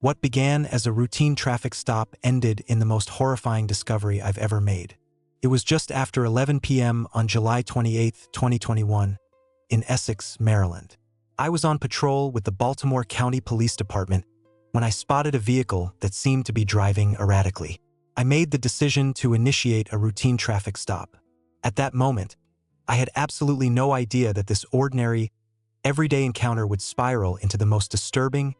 What began as a routine traffic stop ended in the most horrifying discovery I've ever made. It was just after 11 p.m. on July 28, 2021, in Essex, Maryland. I was on patrol with the Baltimore County Police Department when I spotted a vehicle that seemed to be driving erratically. I made the decision to initiate a routine traffic stop. At that moment, I had absolutely no idea that this ordinary, everyday encounter would spiral into the most disturbing,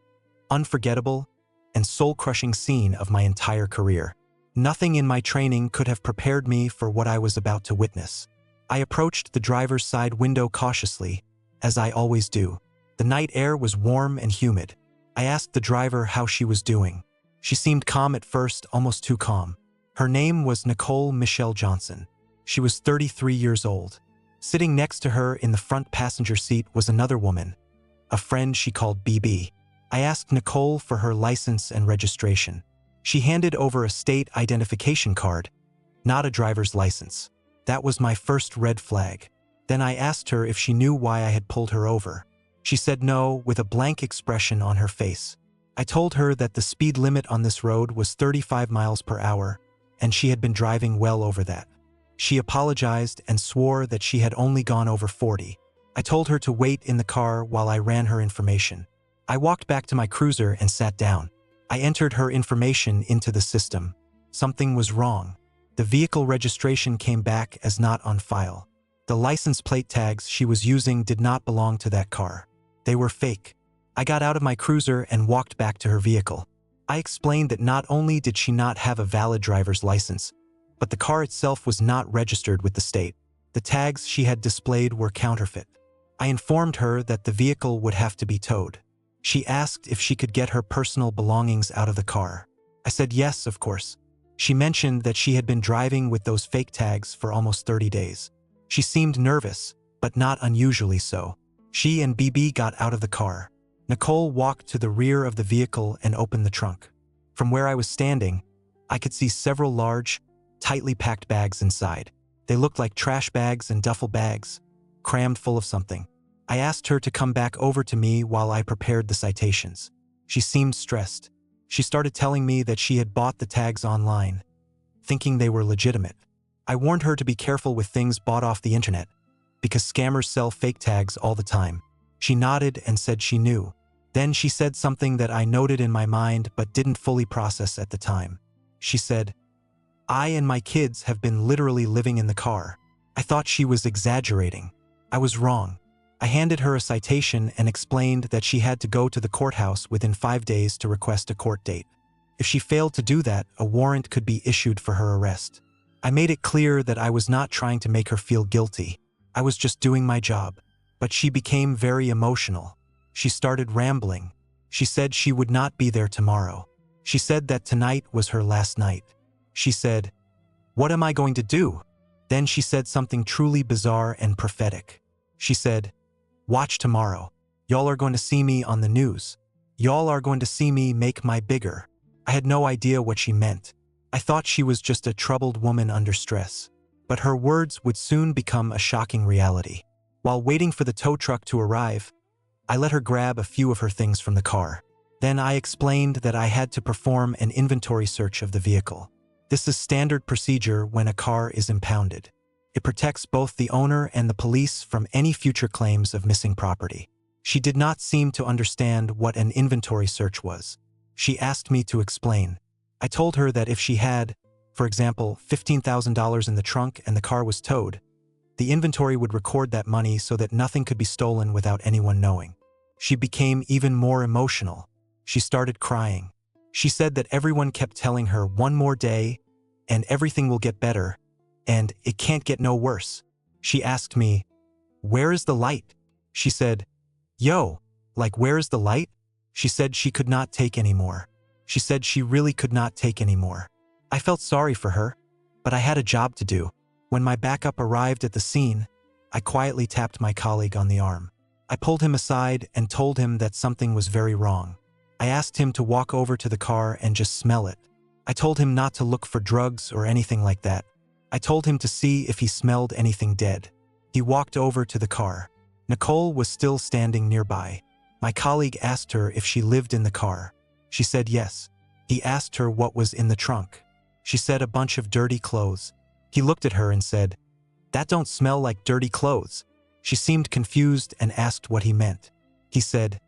unforgettable, and soul-crushing scene of my entire career. Nothing in my training could have prepared me for what I was about to witness. I approached the driver's side window cautiously, as I always do. The night air was warm and humid. I asked the driver how she was doing. She seemed calm at first, almost too calm. Her name was Nicole Michelle Johnson. She was 33 years old. Sitting next to her in the front passenger seat was another woman, a friend she called BB. I asked Nicole for her license and registration. She handed over a state identification card, not a driver's license. That was my first red flag. Then I asked her if she knew why I had pulled her over. She said no, with a blank expression on her face. I told her that the speed limit on this road was 35 miles per hour, and she had been driving well over that. She apologized and swore that she had only gone over 40. I told her to wait in the car while I ran her information. I walked back to my cruiser and sat down. I entered her information into the system. Something was wrong. The vehicle registration came back as not on file. The license plate tags she was using did not belong to that car. They were fake. I got out of my cruiser and walked back to her vehicle. I explained that not only did she not have a valid driver's license, but the car itself was not registered with the state. The tags she had displayed were counterfeit. I informed her that the vehicle would have to be towed. She asked if she could get her personal belongings out of the car. I said yes, of course. She mentioned that she had been driving with those fake tags for almost 30 days. She seemed nervous, but not unusually so. She and BB got out of the car. Nicole walked to the rear of the vehicle and opened the trunk. From where I was standing, I could see several large, tightly packed bags inside. They looked like trash bags and duffel bags, crammed full of something. I asked her to come back over to me while I prepared the citations. She seemed stressed. She started telling me that she had bought the tags online, thinking they were legitimate. I warned her to be careful with things bought off the internet, because scammers sell fake tags all the time. She nodded and said she knew. Then she said something that I noted in my mind but didn't fully process at the time. She said, "I and my kids have been literally living in the car." I thought she was exaggerating. I was wrong. I handed her a citation and explained that she had to go to the courthouse within 5 days to request a court date. If she failed to do that, a warrant could be issued for her arrest. I made it clear that I was not trying to make her feel guilty. I was just doing my job. But she became very emotional. She started rambling. She said she would not be there tomorrow. She said that tonight was her last night. She said, "What am I going to do?" Then she said something truly bizarre and prophetic. She said, "Watch tomorrow. Y'all are going to see me on the news. Y'all are going to see me make my bigger." I had no idea what she meant. I thought she was just a troubled woman under stress. But her words would soon become a shocking reality. While waiting for the tow truck to arrive, I let her grab a few of her things from the car. Then I explained that I had to perform an inventory search of the vehicle. This is standard procedure when a car is impounded. It protects both the owner and the police from any future claims of missing property. She did not seem to understand what an inventory search was. She asked me to explain. I told her that if she had, for example, $15,000 in the trunk and the car was towed, the inventory would record that money so that nothing could be stolen without anyone knowing. She became even more emotional. She started crying. She said that everyone kept telling her one more day and everything will get better, and it can't get no worse. She asked me, "Where is the light?" She said, "Yo, like where is the light?" She said she could not take anymore. She said she really could not take anymore. I felt sorry for her, but I had a job to do. When my backup arrived at the scene, I quietly tapped my colleague on the arm. I pulled him aside and told him that something was very wrong. I asked him to walk over to the car and just smell it. I told him not to look for drugs or anything like that. I told him to see if he smelled anything dead. He walked over to the car. Nicole was still standing nearby. My colleague asked her if she lived in the car. She said yes. He asked her what was in the trunk. She said a bunch of dirty clothes. He looked at her and said, "That don't smell like dirty clothes." She seemed confused and asked what he meant. He said,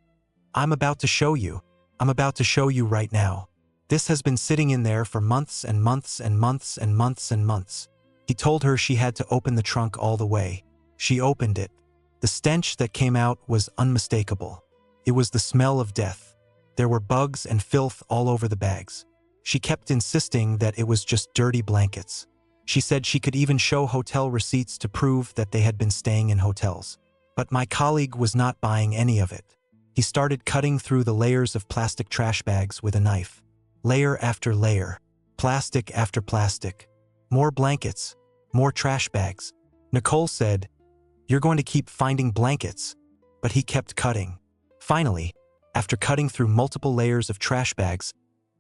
"I'm about to show you. I'm about to show you right now. This has been sitting in there for months and months and months and months and months." He told her she had to open the trunk all the way. She opened it. The stench that came out was unmistakable. It was the smell of death. There were bugs and filth all over the bags. She kept insisting that it was just dirty blankets. She said she could even show hotel receipts to prove that they had been staying in hotels. But my colleague was not buying any of it. He started cutting through the layers of plastic trash bags with a knife. Layer after layer. Plastic after plastic. More blankets. More trash bags. Nicole said, "You're going to keep finding blankets." But he kept cutting. Finally, after cutting through multiple layers of trash bags,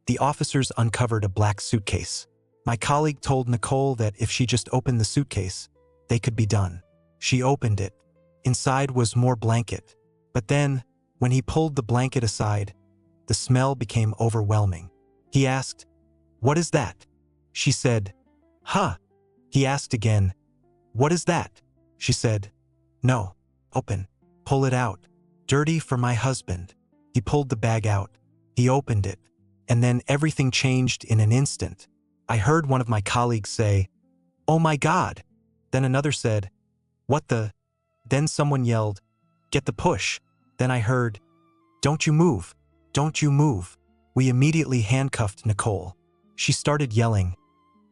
the officers uncovered a black suitcase. My colleague told Nicole that if she just opened the suitcase, they could be done. She opened it. Inside was more blanket. But then, when he pulled the blanket aside, the smell became overwhelming. He asked, "What is that?" She said, "Huh?" He asked again, "What is that?" She said, "No. Open. Pull it out. Dirty for my husband." He pulled the bag out. He opened it. And then everything changed in an instant. I heard one of my colleagues say, "Oh my God." Then another said, "What the?" Then someone yelled, "Get the push." Then I heard, "Don't you move. Don't you move." We immediately handcuffed Nicole. She started yelling,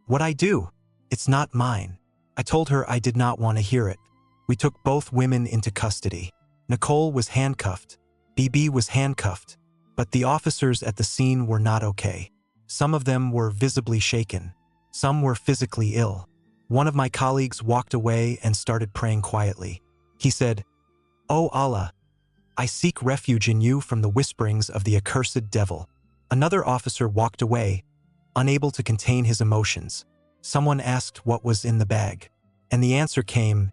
"What I do? It's not mine." I told her I did not want to hear it. We took both women into custody. Nicole was handcuffed. BB was handcuffed. But the officers at the scene were not okay. Some of them were visibly shaken. Some were physically ill. One of my colleagues walked away and started praying quietly. He said, "Oh Allah, I seek refuge in you from the whisperings of the accursed devil." Another officer walked away, unable to contain his emotions. Someone asked what was in the bag. And the answer came,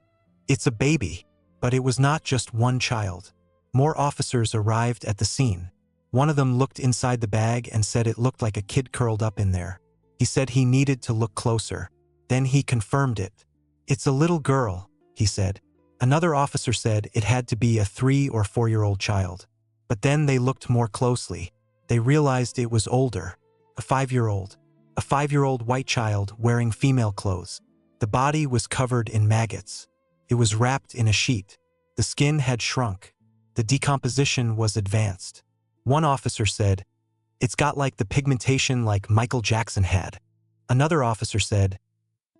"It's a baby." But it was not just one child. More officers arrived at the scene. One of them looked inside the bag and said it looked like a kid curled up in there. He said he needed to look closer. Then he confirmed it. "It's a little girl," he said. Another officer said it had to be a 3 or 4-year-old child. But then they looked more closely. They realized it was older. A 5-year-old. A 5-year-old white child wearing female clothes. The body was covered in maggots. It was wrapped in a sheet. The skin had shrunk. The decomposition was advanced. One officer said, "It's got like the pigmentation like Michael Jackson had." Another officer said,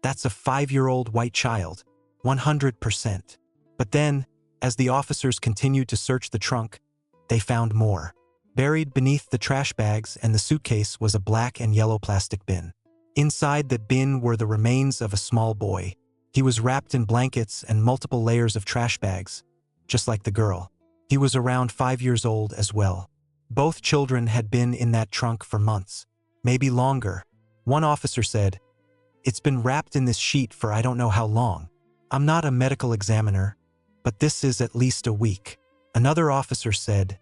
"That's a 5-year-old white child, 100%. But then, as the officers continued to search the trunk, they found more. Buried beneath the trash bags and the suitcase was a black and yellow plastic bin. Inside the bin were the remains of a small boy. He was wrapped in blankets and multiple layers of trash bags, just like the girl. He was around 5 years old as well. Both children had been in that trunk for months, maybe longer. One officer said, "It's been wrapped in this sheet for I don't know how long. I'm not a medical examiner, but this is at least a week." Another officer said,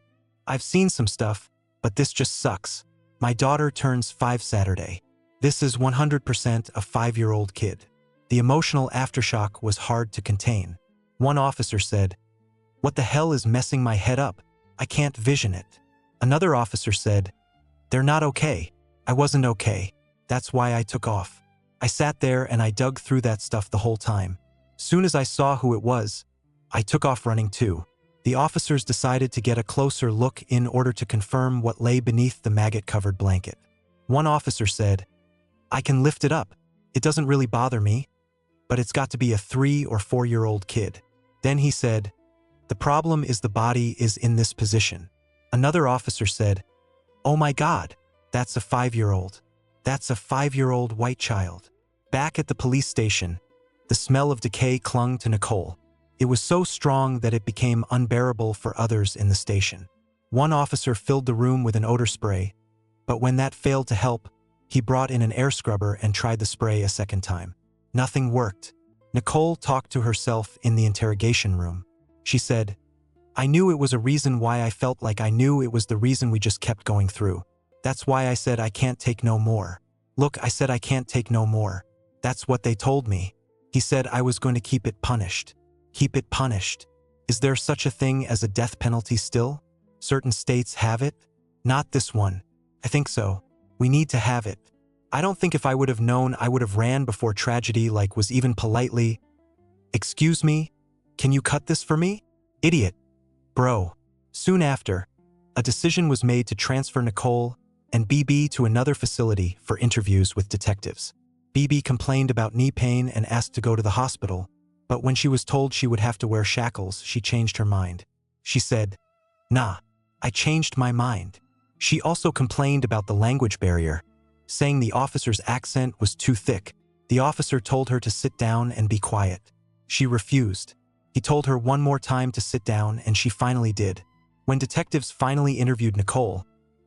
"I've seen some stuff, but this just sucks. My daughter turns 5 Saturday. This is 100% a 5-year-old kid." The emotional aftershock was hard to contain. One officer said, "What the hell is messing my head up? I can't vision it." Another officer said, "They're not okay. I wasn't okay. That's why I took off. I sat there and I dug through that stuff the whole time. Soon as I saw who it was, I took off running too." The officers decided to get a closer look in order to confirm what lay beneath the maggot-covered blanket. One officer said, "I can lift it up. It doesn't really bother me, but it's got to be a 3 or 4-year-old kid." Then he said, "The problem is the body is in this position." Another officer said, "Oh my God, that's a 5-year-old. That's a 5-year-old white child." Back at the police station, the smell of decay clung to Nicole. It was so strong that it became unbearable for others in the station. One officer filled the room with an odor spray, but when that failed to help, he brought in an air scrubber and tried the spray a second time. Nothing worked. Nicole talked to herself in the interrogation room. She said, "I knew it was a reason why I felt like I knew it was the reason we just kept going through. That's why I said I can't take no more. Look, I said I can't take no more. That's what they told me. He said I was going to keep it punished. Keep it punished. Is there such a thing as a death penalty still? Certain states have it? Not this one. I think so. We need to have it. I don't think if I would have known I would have ran before tragedy like was even politely, "Excuse me? Can you cut this for me? Idiot." Bro. Soon after, a decision was made to transfer Nicole and BB to another facility for interviews with detectives. BB complained about knee pain and asked to go to the hospital, but when she was told she would have to wear shackles, she changed her mind. She said, "Nah, I changed my mind." She also complained about the language barrier, saying the officer's accent was too thick. The officer told her to sit down and be quiet. She refused. He told her one more time to sit down, and she finally did. When detectives finally interviewed Nicole,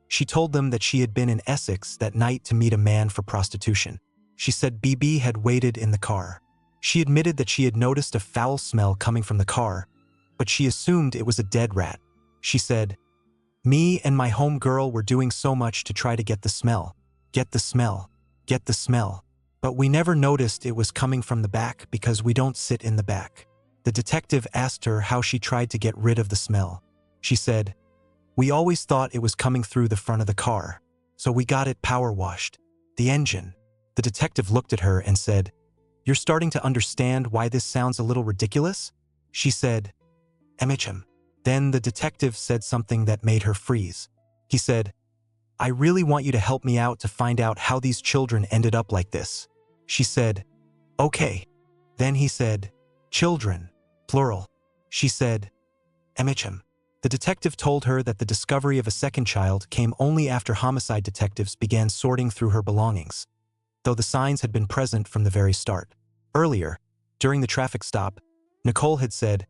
she told them that she had been in Essex that night to meet a man for prostitution. She said BB had waited in the car. She admitted that she had noticed a foul smell coming from the car, but she assumed it was a dead rat. She said, "Me and my home girl were doing so much to try to get the smell. Get the smell. Get the smell. But we never noticed it was coming from the back because we don't sit in the back." The detective asked her how she tried to get rid of the smell. She said, "We always thought it was coming through the front of the car, so we got it power washed. The engine." The detective looked at her and said, "You're starting to understand why this sounds a little ridiculous?" She said, "MHM." Then the detective said something that made her freeze. He said, "I really want you to help me out to find out how these children ended up like this." She said, "Okay." Then he said, "Children, plural." She said, "MHM." The detective told her that the discovery of a second child came only after homicide detectives began sorting through her belongings, though the signs had been present from the very start. Earlier, during the traffic stop, Nicole had said,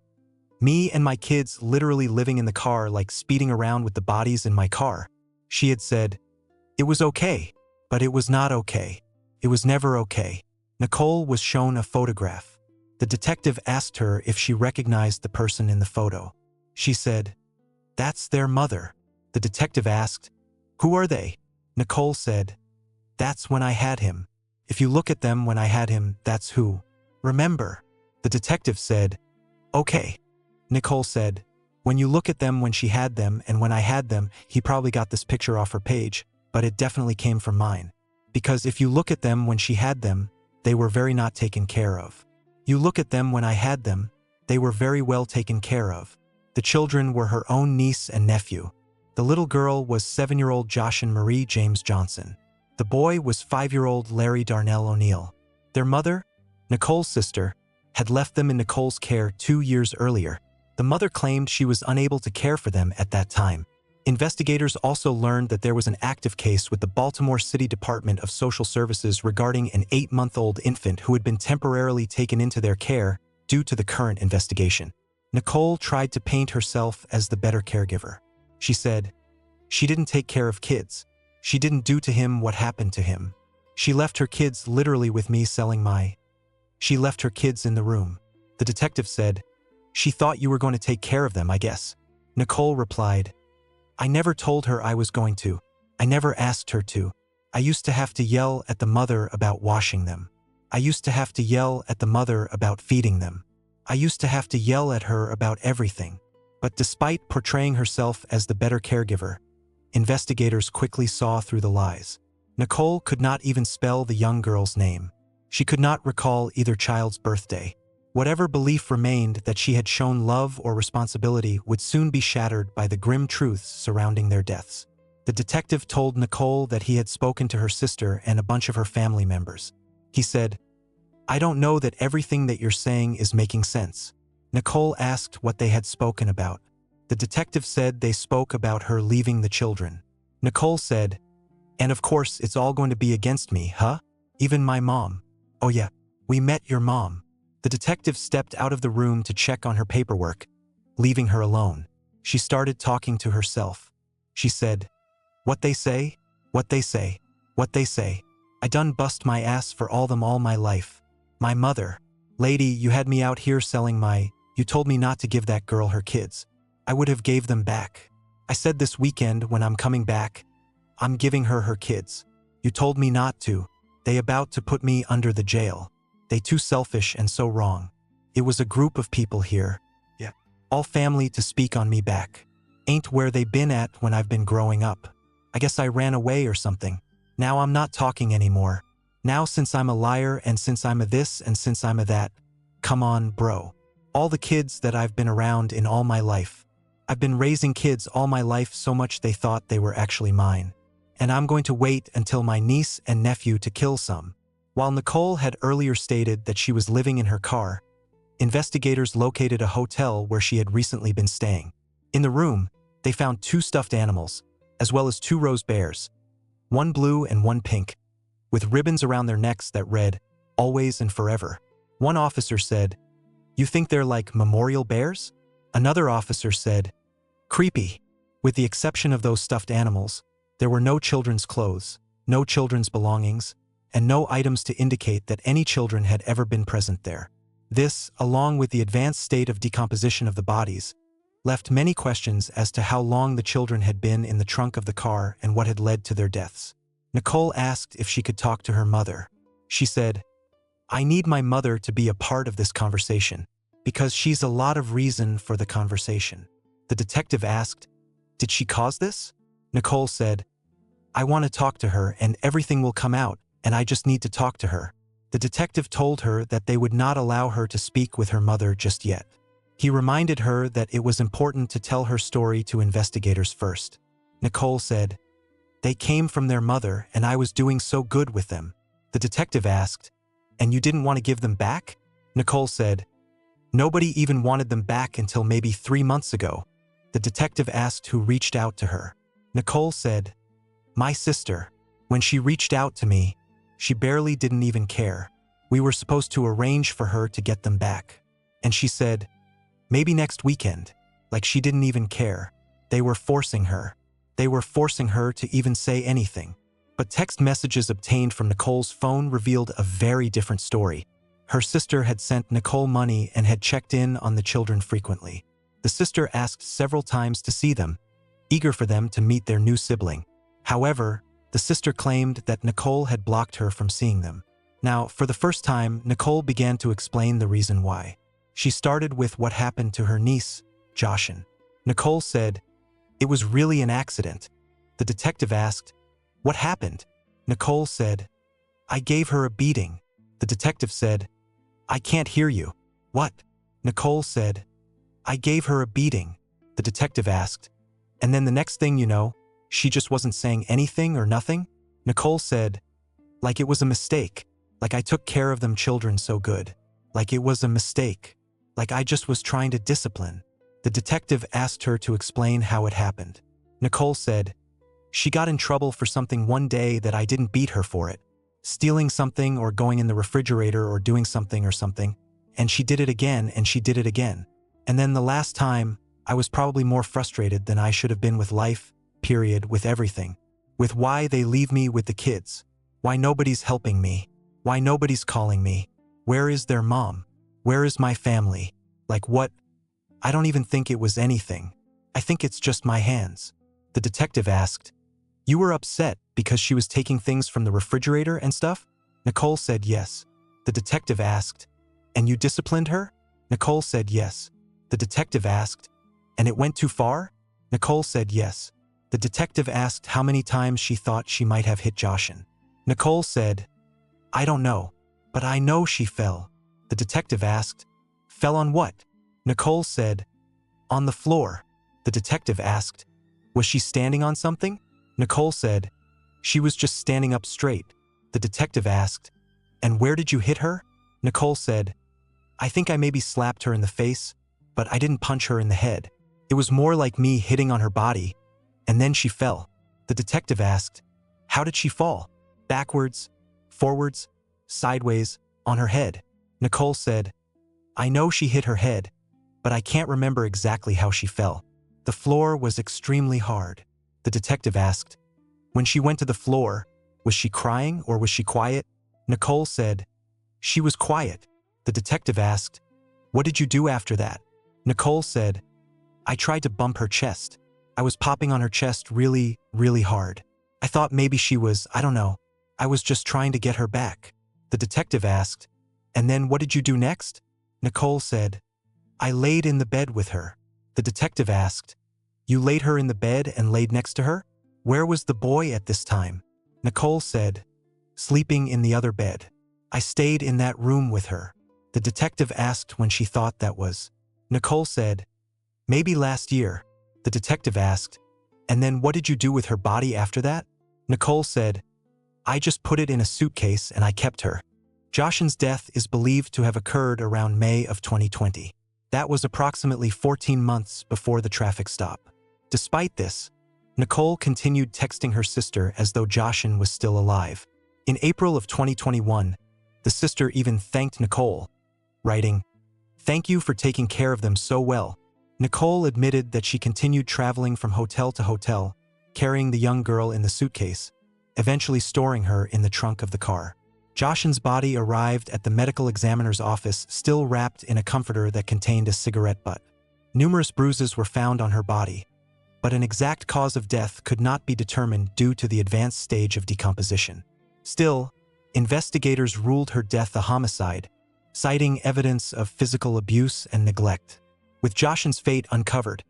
"Me and my kids literally living in the car like speeding around with the bodies in my car." She had said, "It was okay, but it was not okay. It was never okay." Nicole was shown a photograph. The detective asked her if she recognized the person in the photo. She said, "That's their mother." The detective asked, "Who are they?" Nicole said, "That's when I had him. If you look at them when I had him, that's who. Remember?" The detective said, "Okay." Nicole said, "When you look at them when she had them and when I had them, he probably got this picture off her page, but it definitely came from mine. Because if you look at them when she had them, they were very not taken care of. You look at them when I had them, they were very well taken care of. The children were her own niece and nephew. The little girl was 7-year-old Josh and Marie James Johnson. The boy was 5-year-old Larry Darnell O'Neill. Their mother, Nicole's sister, had left them in Nicole's care 2 years earlier. The mother claimed she was unable to care for them at that time. Investigators also learned that there was an active case with the Baltimore City Department of Social Services regarding an 8-month-old infant who had been temporarily taken into their care due to the current investigation. Nicole tried to paint herself as the better caregiver. She said, "She didn't take care of kids. She didn't do to him what happened to him. She left her kids literally with me selling my..." She left her kids in the room. The detective said, "She thought you were going to take care of them, I guess." Nicole replied, "I never told her I was going to. I never asked her to. I used to have to yell at the mother about washing them. I used to have to yell at the mother about feeding them. I used to have to yell at her about everything." But despite portraying herself as the better caregiver, investigators quickly saw through the lies. Nicole could not even spell the young girl's name. She could not recall either child's birthday. Whatever belief remained that she had shown love or responsibility would soon be shattered by the grim truths surrounding their deaths. The detective told Nicole that he had spoken to her sister and a bunch of her family members. He said, "I don't know that everything that you're saying is making sense." Nicole asked what they had spoken about. The detective said they spoke about her leaving the children. Nicole said, "And of course it's all going to be against me, huh? Even my mom. Oh yeah, we met your mom." The detective stepped out of the room to check on her paperwork, leaving her alone. She started talking to herself. She said, "What they say? What they say? What they say? I done bust my ass for all them all my life. My mother. Lady, you had me out here selling my... You told me not to give that girl her kids. I would have gave them back. I said this weekend when I'm coming back, I'm giving her her kids. You told me not to. They about to put me under the jail. They too selfish and so wrong. It was a group of people here. Yeah. All family to speak on me back. Ain't where they been at when I've been growing up. I guess I ran away or something. Now I'm not talking anymore. Now since I'm a liar and since I'm a this and since I'm a that. Come on, bro. All the kids that I've been around in all my life. I've been raising kids all my life so much they thought they were actually mine. And I'm going to wait until my niece and nephew to kill some. While Nicole had earlier stated that she was living in her car, investigators located a hotel where she had recently been staying. In the room, they found 2 stuffed animals, as well as 2 rose bears, one blue and one pink, with ribbons around their necks that read, "Always and Forever." One officer said, "You think they're like memorial bears?" Another officer said, "Creepy." With the exception of those stuffed animals, there were no children's clothes, no children's belongings, and no items to indicate that any children had ever been present there. This, along with the advanced state of decomposition of the bodies, left many questions as to how long the children had been in the trunk of the car and what had led to their deaths. Nicole asked if she could talk to her mother. She said, "I need my mother to be a part of this conversation, because she's a lot of reason for the conversation." The detective asked, "Did she cause this?" Nicole said, "I want to talk to her and everything will come out, and I just need to talk to her." The detective told her that they would not allow her to speak with her mother just yet. He reminded her that it was important to tell her story to investigators first. Nicole said, "They came from their mother and I was doing so good with them." The detective asked, "And you didn't want to give them back?" Nicole said, "Nobody even wanted them back until maybe 3 months ago." The detective asked who reached out to her. Nicole said, "My sister. When she reached out to me, she barely didn't even care. We were supposed to arrange for her to get them back. And she said, maybe next weekend. Like she didn't even care. They were forcing her. They were forcing her to even say anything." But text messages obtained from Nicole's phone revealed a very different story. Her sister had sent Nicole money and had checked in on the children frequently. The sister asked several times to see them, eager for them to meet their new sibling. However, the sister claimed that Nicole had blocked her from seeing them. Now, for the first time, Nicole began to explain the reason why. She started with what happened to her niece, Joshin. Nicole said, "It was really an accident." The detective asked, "What happened?" Nicole said, "I gave her a beating." The detective said, "I can't hear you." "What?" Nicole said, "I gave her a beating." The detective asked, "And then the next thing you know, she just wasn't saying anything or nothing?" Nicole said, "Like it was a mistake. Like I took care of them children so good. Like it was a mistake. Like I just was trying to discipline." The detective asked her to explain how it happened. Nicole said, "She got in trouble for something one day that I didn't beat her for it. Stealing something or going in the refrigerator or doing something or something. And she did it again and she did it again. And then the last time, I was probably more frustrated than I should have been with life, period, with everything. With why they leave me with the kids. Why nobody's helping me. Why nobody's calling me. Where is their mom? Where is my family? Like what? I don't even think it was anything. I think it's just my hands." The detective asked, "You were upset because she was taking things from the refrigerator and stuff?" Nicole said yes. The detective asked, "And you disciplined her?" Nicole said yes. The detective asked, "And it went too far?" Nicole said yes. The detective asked how many times she thought she might have hit Joshin. Nicole said, "I don't know, but I know she fell." The detective asked, "Fell on what?" Nicole said, "On the floor." The detective asked, "Was she standing on something?" Nicole said, "She was just standing up straight." The detective asked, "And where did you hit her?" Nicole said, "I think I maybe slapped her in the face, but I didn't punch her in the head. It was more like me hitting on her body, and then she fell." The detective asked, "How did she fall? Backwards, forwards, sideways, on her head?" Nicole said, "I know she hit her head, but I can't remember exactly how she fell. The floor was extremely hard." The detective asked, "When she went to the floor, was she crying or was she quiet?" Nicole said, "She was quiet." The detective asked, "What did you do after that?" Nicole said, "I tried to bump her chest. I was popping on her chest really, really hard. I thought maybe she was, I don't know. I was just trying to get her back. The detective asked, and then what did you do next? Nicole said, I laid in the bed with her. The detective asked, you laid her in the bed and laid next to her? Where was the boy at this time? Nicole said, sleeping in the other bed. I stayed in that room with her. The detective asked when she thought that was. Nicole said, maybe last year. The detective asked, and then what did you do with her body after that? Nicole said, I just put it in a suitcase and I kept her. Joshin's death is believed to have occurred around May of 2020. That was approximately 14 months before the traffic stop. Despite this, Nicole continued texting her sister as though Joshin was still alive. In April of 2021, the sister even thanked Nicole, writing, thank you for taking care of them so well. Nicole admitted that she continued traveling from hotel to hotel, carrying the young girl in the suitcase, eventually storing her in the trunk of the car. Joshin's body arrived at the medical examiner's office still wrapped in a comforter that contained a cigarette butt. Numerous bruises were found on her body, but an exact cause of death could not be determined due to the advanced stage of decomposition. Still, investigators ruled her death a homicide, citing evidence of physical abuse and neglect. With Joshin's fate uncovered,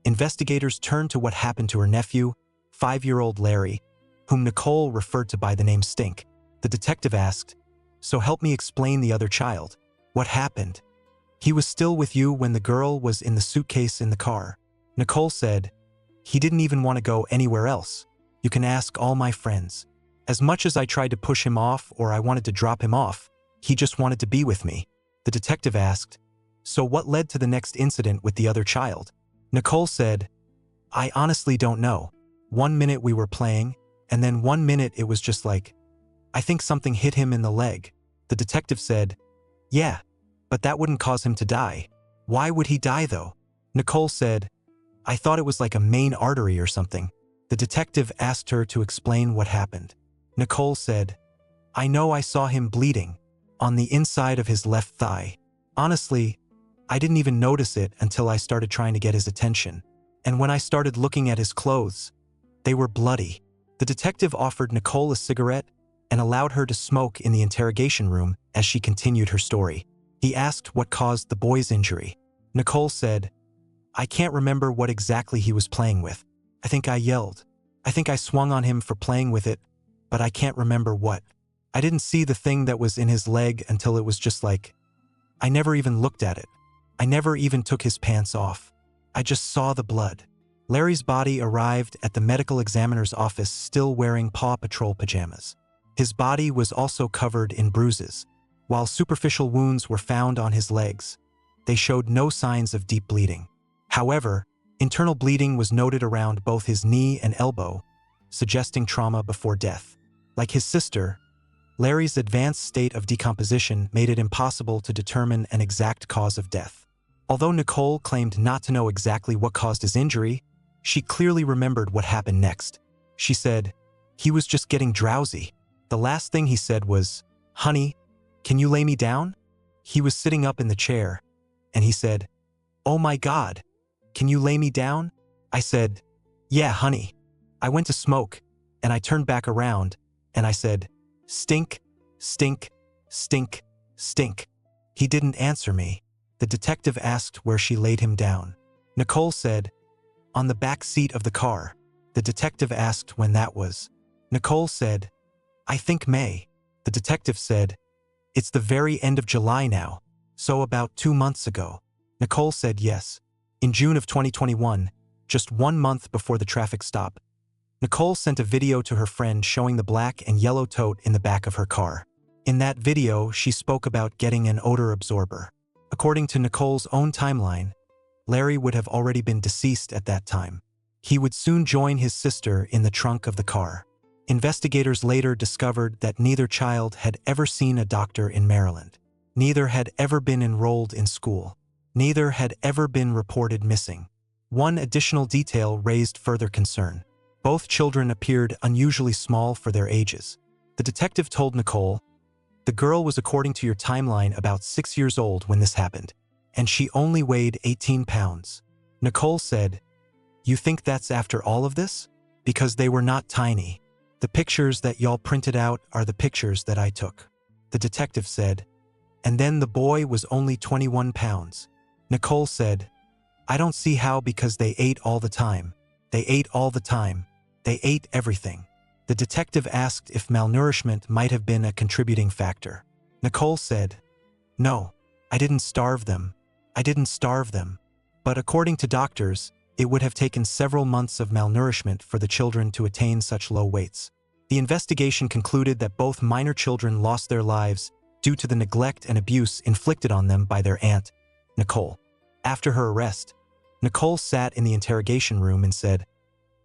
investigators turned to what happened to her nephew, 5-year-old Larry, whom Nicole referred to by the name Stink. The detective asked, so help me explain the other child. What happened? He was still with you when the girl was in the suitcase in the car. Nicole said, he didn't even want to go anywhere else. You can ask all my friends. As much as I tried to push him off or I wanted to drop him off, he just wanted to be with me. The detective asked, so what led to the next incident with the other child? Nicole said, I honestly don't know. 1 minute we were playing, and then 1 minute it was just like, I think something hit him in the leg. The detective said, yeah, but that wouldn't cause him to die. Why would he die though? Nicole said, I thought it was like a main artery or something. The detective asked her to explain what happened. Nicole said, I know I saw him bleeding on the inside of his left thigh. Honestly, I didn't even notice it until I started trying to get his attention. And when I started looking at his clothes, they were bloody. The detective offered Nicole a cigarette and allowed her to smoke in the interrogation room as she continued her story. He asked what caused the boy's injury. Nicole said, I can't remember what exactly he was playing with. I think I yelled. I think I swung on him for playing with it, but I can't remember what. I didn't see the thing that was in his leg until it was just like, I never even looked at it. I never even took his pants off. I just saw the blood. Larry's body arrived at the medical examiner's office still wearing Paw Patrol pajamas. His body was also covered in bruises. While superficial wounds were found on his legs, they showed no signs of deep bleeding. However, internal bleeding was noted around both his knee and elbow, suggesting trauma before death. Like his sister, Larry's advanced state of decomposition made it impossible to determine an exact cause of death. Although Nicole claimed not to know exactly what caused his injury, she clearly remembered what happened next. She said, he was just getting drowsy. The last thing he said was, honey, can you lay me down? He was sitting up in the chair, and he said, oh my God, can you lay me down? I said, yeah, honey. I went to smoke, and I turned back around, and I said, stink, stink, stink, stink. He didn't answer me. The detective asked where she laid him down. Nicole said, on the back seat of the car. The detective asked when that was. Nicole said, I think May. The detective said, it's the very end of July now, so about 2 months ago. Nicole said yes. In June of 2021, just 1 month before the traffic stop, Nicole sent a video to her friend showing the black and yellow tote in the back of her car. In that video, she spoke about getting an odor absorber. According to Nicole's own timeline, Larry would have already been deceased at that time. He would soon join his sister in the trunk of the car. Investigators later discovered that neither child had ever seen a doctor in Maryland. Neither had ever been enrolled in school. Neither had ever been reported missing. One additional detail raised further concern. Both children appeared unusually small for their ages. The detective told Nicole, the girl was, according to your timeline, about 6 years old when this happened, and she only weighed 18 pounds. Nicole said, you think that's after all of this? Because they were not tiny. The pictures that y'all printed out are the pictures that I took," the detective said. "And then the boy was only 21 pounds. Nicole said, "I don't see how, because they ate all the time. They ate all the time. They ate everything." The detective asked if malnourishment might have been a contributing factor. Nicole said, "No, I didn't starve them. I didn't starve them. But according to doctors, it would have taken several months of malnourishment for the children to attain such low weights." The investigation concluded that both minor children lost their lives due to the neglect and abuse inflicted on them by their aunt, Nicole. After her arrest, Nicole sat in the interrogation room and said,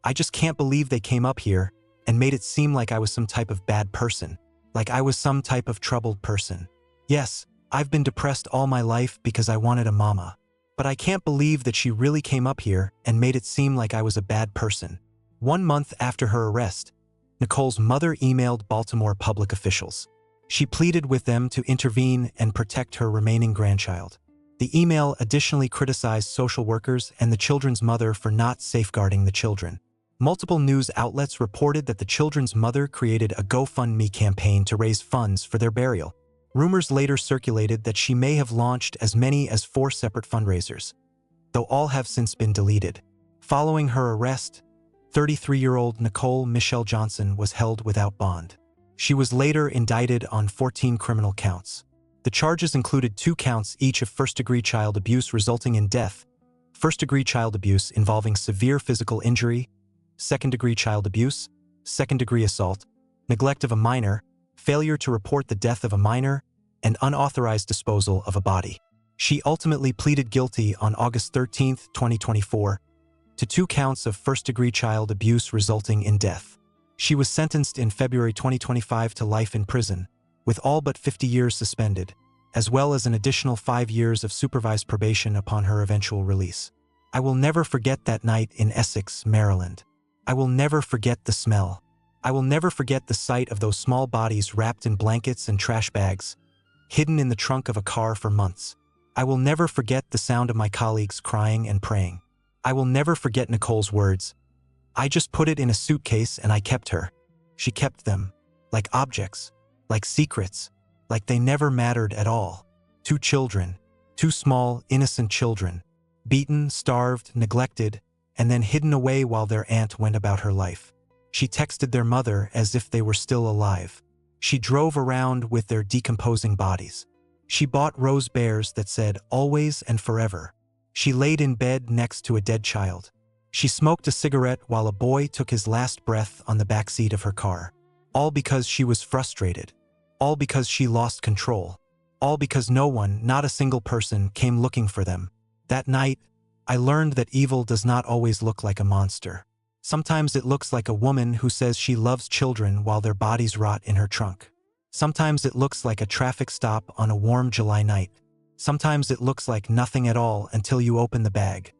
"I just can't believe they came up here and made it seem like I was some type of bad person, like I was some type of troubled person. Yes, I've been depressed all my life because I wanted a mama. But I can't believe that she really came up here and made it seem like I was a bad person." 1 month after her arrest, Nicole's mother emailed Baltimore public officials. She pleaded with them to intervene and protect her remaining grandchild. The email additionally criticized social workers and the children's mother for not safeguarding the children. Multiple news outlets reported that the children's mother created a GoFundMe campaign to raise funds for their burial. Rumors later circulated that she may have launched as many as 4 separate fundraisers, though all have since been deleted. Following her arrest, 33-year-old Nicole Michelle Johnson was held without bond. She was later indicted on 14 criminal counts. The charges included 2 counts each of first-degree child abuse resulting in death, first-degree child abuse involving severe physical injury, second-degree child abuse, second-degree assault, neglect of a minor, failure to report the death of a minor, and unauthorized disposal of a body. She ultimately pleaded guilty on August 13, 2024, to 2 counts of first-degree child abuse resulting in death. She was sentenced in February 2025 to life in prison, with all but 50 years suspended, as well as an additional 5 years of supervised probation upon her eventual release. I will never forget that night in Essex, Maryland. I will never forget the smell. I will never forget the sight of those small bodies wrapped in blankets and trash bags, hidden in the trunk of a car for months. I will never forget the sound of my colleagues crying and praying. I will never forget Nicole's words. "I just put it in a suitcase and I kept her." She kept them, like objects, like secrets, like they never mattered at all. 2 children, 2 small, innocent children, beaten, starved, neglected, and then hidden away while their aunt went about her life. She texted their mother as if they were still alive. She drove around with their decomposing bodies. She bought rose bears that said "always and forever." She laid in bed next to a dead child. She smoked a cigarette while a boy took his last breath on the backseat of her car. All because she was frustrated. All because she lost control. All because no one, not a single person, came looking for them. That night, I learned that evil does not always look like a monster. Sometimes it looks like a woman who says she loves children while their bodies rot in her trunk. Sometimes it looks like a traffic stop on a warm July night. Sometimes it looks like nothing at all until you open the bag.